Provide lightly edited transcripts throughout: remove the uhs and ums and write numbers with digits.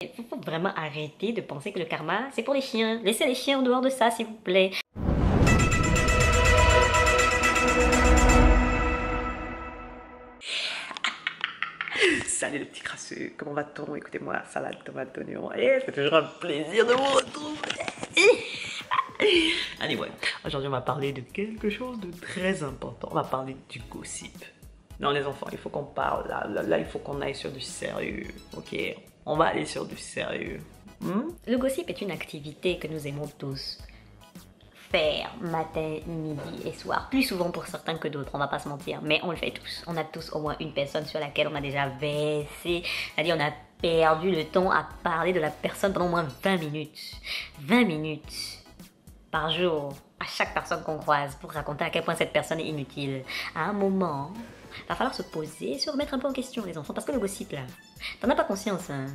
Il faut vraiment arrêter de penser que le karma, c'est pour les chiens. Laissez les chiens en dehors de ça, s'il vous plaît. Salut les petits crasseux, comment va-t-on? Écoutez-moi, salade, tomate, oignon, et c'est toujours un plaisir de vous retrouver. Anyway, aujourd'hui on va parler de quelque chose de très important, on va parler du gossip. Non les enfants, il faut qu'on parle, là il faut qu'on aille sur du sérieux, ok? On va aller sur du sérieux. Le gossip est une activité que nous aimons tous faire matin, midi et soir. Plus souvent pour certains que d'autres, on va pas se mentir, mais on le fait tous. On a tous au moins une personne sur laquelle on a déjà baissé, c'est-à-dire on a perdu le temps à parler de la personne pendant au moins 20 minutes. 20 minutes par jour à chaque personne qu'on croise pour raconter à quel point cette personne est inutile. À un moment, va falloir se poser et se remettre un peu en question les enfants, parce que le gossip là, t'en as pas conscience hein.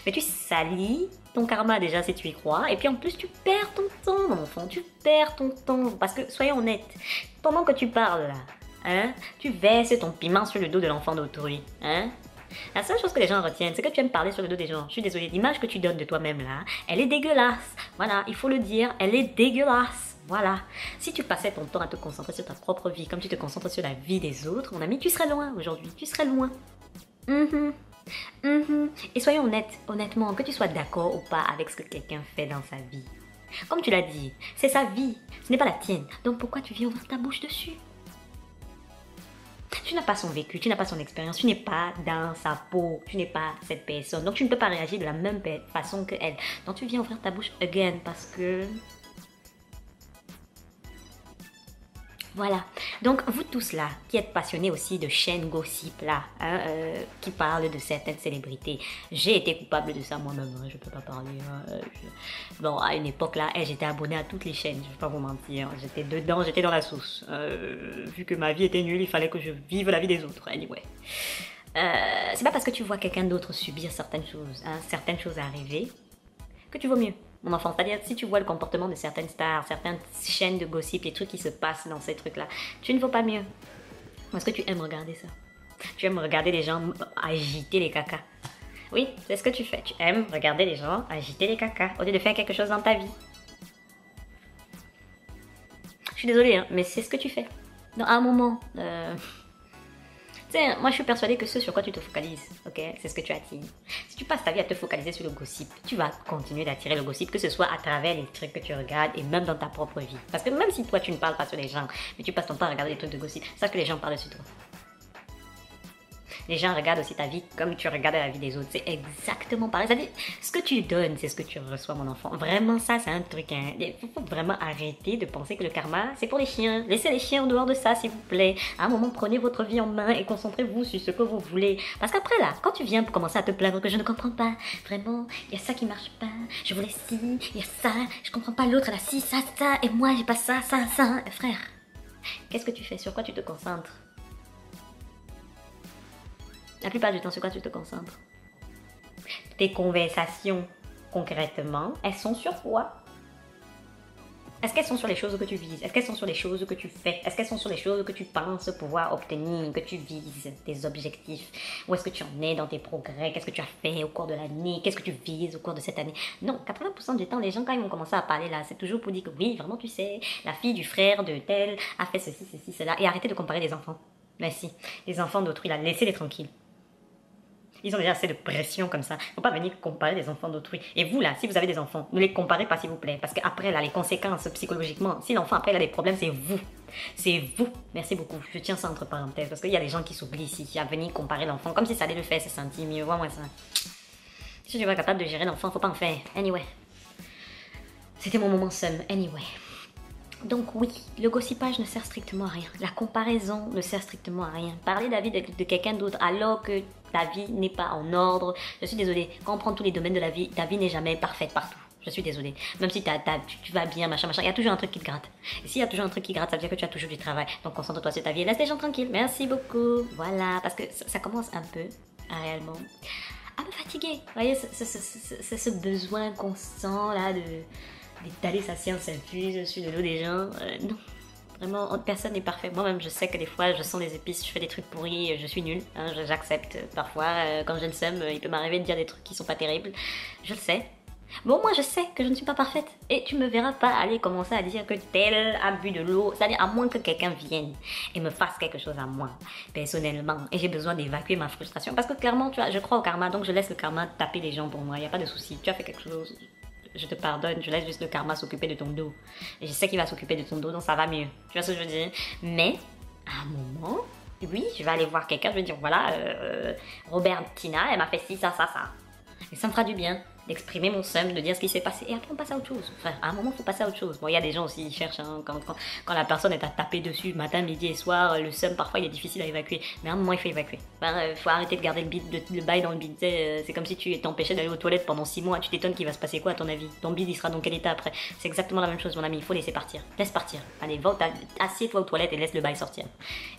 Mais tu salis ton karma déjà si tu y crois, et puis en plus tu perds ton temps mon enfant, tu perds ton temps, parce que soyons honnêtes, pendant que tu parles là, hein, tu verses ton piment sur le dos de l'enfant d'autrui, hein. La seule chose que les gens retiennent, c'est que tu aimes parler sur le dos des gens. Je suis désolée, l'image que tu donnes de toi-même là, elle est dégueulasse. Voilà, il faut le dire, elle est dégueulasse. Voilà. Si tu passais ton temps à te concentrer sur ta propre vie, comme tu te concentres sur la vie des autres, mon ami, tu serais loin aujourd'hui. Tu serais loin. Et soyons honnêtes, honnêtement, que tu sois d'accord ou pas avec ce que quelqu'un fait dans sa vie. Comme tu l'as dit, c'est sa vie, ce n'est pas la tienne. Donc pourquoi tu viens ouvrir ta bouche dessus? Tu n'as pas son vécu, tu n'as pas son expérience, tu n'es pas dans sa peau, tu n'es pas cette personne. Donc tu ne peux pas réagir de la même façon que elle. Donc tu viens ouvrir ta bouche again parce que... Voilà. Donc vous tous là, qui êtes passionnés aussi de chaînes gossip là, hein, qui parlent de certaines célébrités. J'ai été coupable de ça moi-même, hein, je peux pas parler. Hein, Bon, à une époque là, j'étais abonnée à toutes les chaînes, je vais pas vous mentir. J'étais dedans, j'étais dans la sauce. Vu que ma vie était nulle, il fallait que je vive la vie des autres. Anyway. C'est pas parce que tu vois quelqu'un d'autre subir certaines choses arriver, que tu vaux mieux. Mon enfant, c'est-à-dire si tu vois le comportement de certaines stars, certaines chaînes de gossip, les trucs qui se passent dans ces trucs-là, tu ne vaux pas mieux. Parce que tu aimes regarder ça. Tu aimes regarder les gens agiter les cacas. Oui, c'est ce que tu fais. Tu aimes regarder les gens agiter les cacas au lieu de faire quelque chose dans ta vie. Je suis désolée, hein, mais c'est ce que tu fais. Dans un moment, moi je suis persuadée que ce sur quoi tu te focalises, ok, c'est ce que tu attires. Si tu passes ta vie à te focaliser sur le gossip, tu vas continuer d'attirer le gossip, que ce soit à travers les trucs que tu regardes et même dans ta propre vie. Parce que même si toi tu ne parles pas sur les gens, mais tu passes ton temps à regarder des trucs de gossip, sache que les gens parlent sur toi. Les gens regardent aussi ta vie comme tu regardes la vie des autres. C'est exactement pareil. C'est-à-dire, ce que tu donnes, c'est ce que tu reçois, mon enfant. Vraiment, ça, c'est un truc. Hein. Il faut vraiment arrêter de penser que le karma, c'est pour les chiens. Laissez les chiens en dehors de ça, s'il vous plaît. À un moment, prenez votre vie en main et concentrez-vous sur ce que vous voulez. Parce qu'après, là, quand tu viens pour commencer à te plaindre que je ne comprends pas, vraiment, il y a ça qui marche pas, je voulais ci, il y a ça, je comprends pas l'autre, elle a ci, ça, et moi, j'ai pas ça. Frère, qu'est-ce que tu fais? Sur quoi tu te concentres? La plupart du temps, sur quoi tu te concentres? Tes conversations, concrètement, elles sont sur quoi? Est-ce qu'elles sont sur les choses que tu vises? Est-ce qu'elles sont sur les choses que tu fais? Est-ce qu'elles sont sur les choses que tu penses pouvoir obtenir, que tu vises, tes objectifs? Où est-ce que tu en es dans tes progrès? Qu'est-ce que tu as fait au cours de l'année? Qu'est-ce que tu vises au cours de cette année? Non, 80% du temps, les gens, quand ils vont commencer à parler là, c'est toujours pour dire que oui, vraiment, tu sais, la fille du frère de tel a fait ceci, cela. Et arrêtez de comparer les enfants. Merci. Les enfants d'autrui, là, laissez-les tranquilles. Ils ont déjà assez de pression comme ça. Faut pas venir comparer les enfants d'autrui. Et vous là, si vous avez des enfants, ne les comparez pas s'il vous plaît. Parce qu'après là, les conséquences psychologiquement, si l'enfant après il a des problèmes, c'est vous. C'est vous. Merci beaucoup. Je tiens ça entre parenthèses. Parce qu'il y a des gens qui s'oublient ici, à venir comparer l'enfant. Comme si ça allait le faire se sentir mieux. Vois-moi ça. Si tu es pas capable de gérer l'enfant, faut pas en faire. Anyway. C'était mon moment seum. Anyway. Donc oui, le gossipage ne sert strictement à rien. La comparaison ne sert strictement à rien. Parler de la vie de quelqu'un d'autre alors que ta vie n'est pas en ordre. Je suis désolée, quand on prend tous les domaines de la vie, ta vie n'est jamais parfaite partout. Je suis désolée. Même si tu vas bien, machin, il y a toujours un truc qui te gratte. Et s'il y a toujours un truc qui gratte, ça veut dire que tu as toujours du travail. Donc concentre-toi sur ta vie et laisse les gens tranquilles. Merci beaucoup. Voilà, parce que ça commence un peu, réellement, à me fatiguer. Vous voyez, c'est ce besoin constant là d'aller sa science infuse sur le dos des gens. Non, Vraiment, personne n'est parfait. Moi-même, je sais que des fois, je sens des épices, je fais des trucs pourris, je suis nulle. Hein, j'accepte. Parfois, quand j'ai le seum, il peut m'arriver de dire des trucs qui sont pas terribles. Je le sais. Bon, moi, je sais que je ne suis pas parfaite. Et tu me verras pas aller commencer à dire que tel a bu de l'eau. C'est-à-dire, à moins que quelqu'un vienne et me fasse quelque chose à moi, personnellement. Et j'ai besoin d'évacuer ma frustration. Parce que clairement, tu vois, je crois au karma, donc je laisse le karma taper les gens pour moi. Il n'y a pas de souci. Tu as fait quelque chose, je te pardonne, je laisse juste le karma s'occuper de ton dos. Et je sais qu'il va s'occuper de ton dos, donc ça va mieux. Tu vois ce que je veux dire? Mais, à un moment, oui, je vais aller voir quelqu'un, je vais dire, voilà, Robertina, elle m'a fait ci, ça. Et ça me fera du bien d'exprimer mon seum, de dire ce qui s'est passé. Et après, on passe à autre chose. Frère, à un moment, il faut passer à autre chose. Bon, il y a des gens aussi, ils cherchent, hein, quand la personne est à taper dessus, matin, midi et soir, le seum, parfois, il est difficile à évacuer. Mais à un moment, il faut évacuer. Il faut arrêter de garder le bail dans le bide. C'est comme si tu t'empêchais d'aller aux toilettes pendant 6 mois. Tu t'étonnes qu'il va se passer quoi, à ton avis? Ton bide, il sera dans quel état après? C'est exactement la même chose, mon ami. Il faut laisser partir. Laisse partir. Allez, assieds-toi aux toilettes et laisse le bail sortir.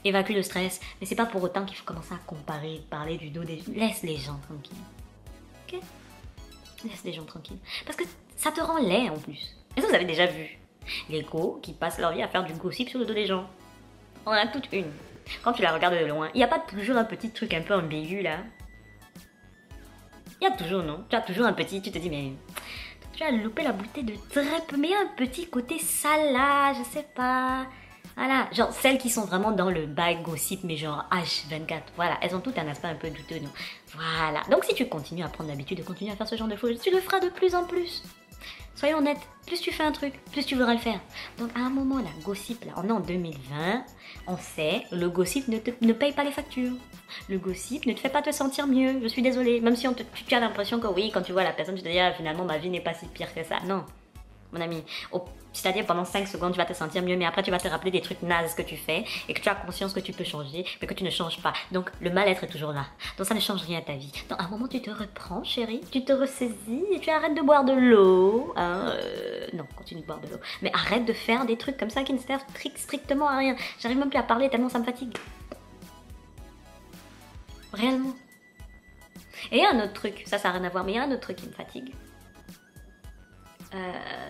Évacue le stress. Mais c'est pas pour autant qu'il faut commencer à comparer, parler du dos des gens. Laisse les gens tranquilles. Ok? Laisse les gens tranquilles. Parce que ça te rend laid en plus. Est-ce que vous avez déjà vu les go qui passent leur vie à faire du gossip sur le dos des gens? On en a toute une. Quand tu la regardes de loin, il n'y a pas toujours un petit truc un peu ambigu là? Il y a toujours, non? Tu as toujours un petit, tu te dis mais... Tu as loupé la beauté de très peu, mais il y a un petit côté sale là, je sais pas... Voilà, genre celles qui sont vraiment dans le bail gossip, mais genre H24, voilà, elles ont tout un aspect un peu douteux, non? Voilà, donc si tu continues à prendre l'habitude de continuer à faire ce genre de choses, tu le feras de plus en plus. Soyons honnêtes, plus tu fais un truc, plus tu voudras le faire. Donc à un moment, là, gossip, là, on est en 2020, on sait, le gossip ne paye pas les factures. Le gossip ne te fait pas te sentir mieux, je suis désolée. Même si tu as l'impression que oui, quand tu vois la personne, tu te dis, ah, finalement, ma vie n'est pas si pire que ça. Non. Mon ami, c'est-à-dire pendant 5 secondes tu vas te sentir mieux, mais après tu vas te rappeler des trucs nazes que tu fais et que tu as conscience que tu peux changer, mais que tu ne changes pas. Donc le mal-être est toujours là. Donc ça ne change rien à ta vie. Donc à un moment tu te reprends, chérie, tu te ressaisis et tu arrêtes de boire de l'eau. Hein, non, continue de boire de l'eau. Mais arrête de faire des trucs comme ça qui ne servent strictement à rien. J'arrive même plus à parler tellement ça me fatigue. Réellement. Et il y a un autre truc, ça n'a rien à voir, mais il y a un autre truc qui me fatigue.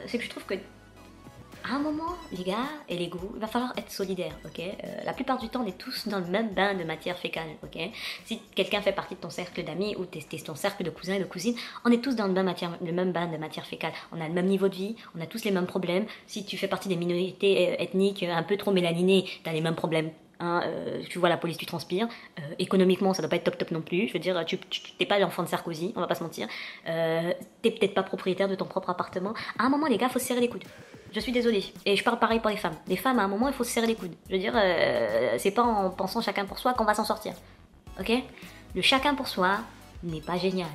C'est que je trouve que à un moment, les gars et les goûts, il va falloir être solidaires, ok? La plupart du temps, on est tous dans le même bain de matière fécale, ok? Si quelqu'un fait partie de ton cercle d'amis ou ton cercle de cousins et de cousines, on est tous dans le même bain de matière fécale. On a le même niveau de vie, on a tous les mêmes problèmes. Si tu fais partie des minorités ethniques un peu trop mélaninées, tu as les mêmes problèmes. Hein, tu vois la police, tu transpires. Économiquement, ça doit pas être top non plus. Je veux dire, tu t'es pas l'enfant de Sarkozy, on va pas se mentir. T'es peut-être pas propriétaire de ton propre appartement. À un moment, les gars, faut se serrer les coudes. Je suis désolée. Et je parle pareil pour les femmes. Les femmes, à un moment, il faut se serrer les coudes. Je veux dire, c'est pas en pensant chacun pour soi qu'on va s'en sortir. Ok? Le chacun pour soi n'est pas génial.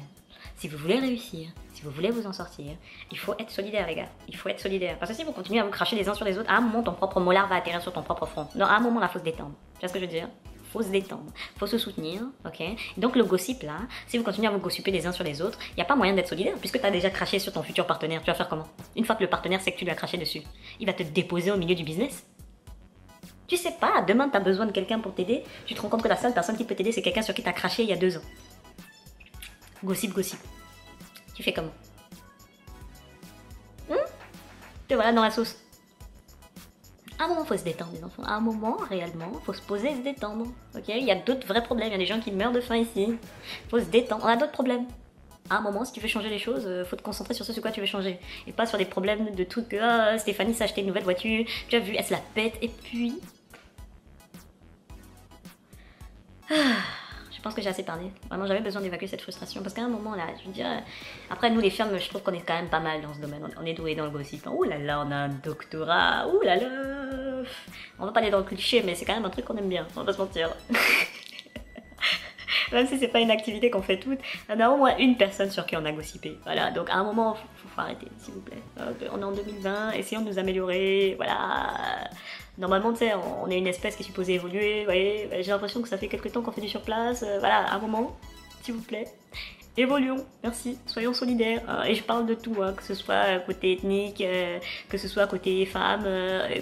Si vous voulez réussir, si vous voulez vous en sortir, il faut être solidaire, les gars. Il faut être solidaire. Parce que si vous continuez à vous cracher les uns sur les autres, à un moment, ton propre molar va atterrir sur ton propre front. Non, à un moment, là, faut se détendre. Tu vois ce que je veux dire? Faut se détendre, faut se soutenir, ok? Donc le gossip là, si vous continuez à vous gossiper les uns sur les autres, il n'y a pas moyen d'être solidaire puisque tu as déjà craché sur ton futur partenaire. Tu vas faire comment? Une fois que le partenaire sait que tu lui as craché dessus, il va te déposer au milieu du business. Tu sais pas, demain tu as besoin de quelqu'un pour t'aider, tu te rends compte que la seule personne qui peut t'aider c'est quelqu'un sur qui tu as craché il y a 2 ans. Gossip. Tu fais comment? Te voilà dans la sauce. À un moment, faut se détendre, les enfants. À un moment, réellement, faut se poser et se détendre. Ok? Il y a d'autres vrais problèmes. Il y a des gens qui meurent de faim ici. Faut se détendre. On a d'autres problèmes. À un moment, si tu veux changer les choses, faut te concentrer sur ce sur quoi tu veux changer. Et pas sur des problèmes de trucs que Stéphanie s'est acheté une nouvelle voiture. Tu as vu, elle se la pète. Et puis. Je pense que j'ai assez parlé. Vraiment, j'avais besoin d'évacuer cette frustration. Parce qu'à un moment, là, je veux dire... Après, nous, les femmes, je trouve qu'on est quand même pas mal dans ce domaine. On est doués dans le gossip. Ouh là là, on a un doctorat. Ouh là là. On va pas aller dans le cliché, mais c'est quand même un truc qu'on aime bien. On va pas se mentir. Même si c'est pas une activité qu'on fait toutes, on a au moins une personne sur qui on a gossipé. Voilà, donc à un moment, faut arrêter, s'il vous plaît. On est en 2020, essayons de nous améliorer. Voilà. Normalement, tu sais, on est une espèce qui est supposée évoluer. Vous voyez, j'ai l'impression que ça fait quelques temps qu'on fait du surplace. Voilà, à un moment, s'il vous plaît. Évoluons, merci, soyons solidaires. Et je parle de tout, hein, que ce soit côté ethnique, que ce soit côté femme,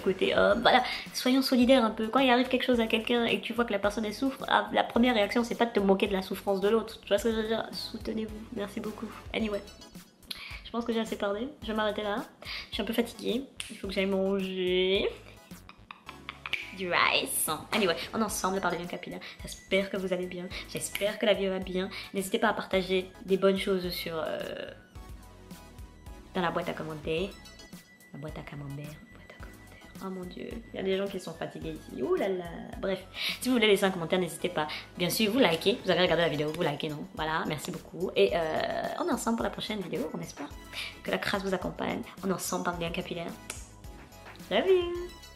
côté homme. Voilà, soyons solidaires un peu. Quand il arrive quelque chose à quelqu'un et que tu vois que la personne elle souffre, la première réaction c'est pas de te moquer de la souffrance de l'autre. Tu vois ce que je veux dire? Soutenez-vous, merci beaucoup. Anyway, je pense que j'ai assez parlé. Je vais m'arrêter là. Je suis un peu fatiguée. Il faut que j'aille manger. du rice. Anyway, on est ensemble par le lien capillaire. J'espère que vous allez bien. J'espère que la vie va bien. N'hésitez pas à partager des bonnes choses sur dans la boîte à commenter. La boîte à camembert. Oh mon dieu, il y a des gens qui sont fatigués ici. Ouh là là. Bref, si vous voulez laisser un commentaire, n'hésitez pas. Bien sûr, vous likez. Vous avez regardé la vidéo, vous likez, non? Voilà, merci beaucoup. Et on est ensemble pour la prochaine vidéo. On espère que la crasse vous accompagne. On est ensemble par le lien capillaire. Love you.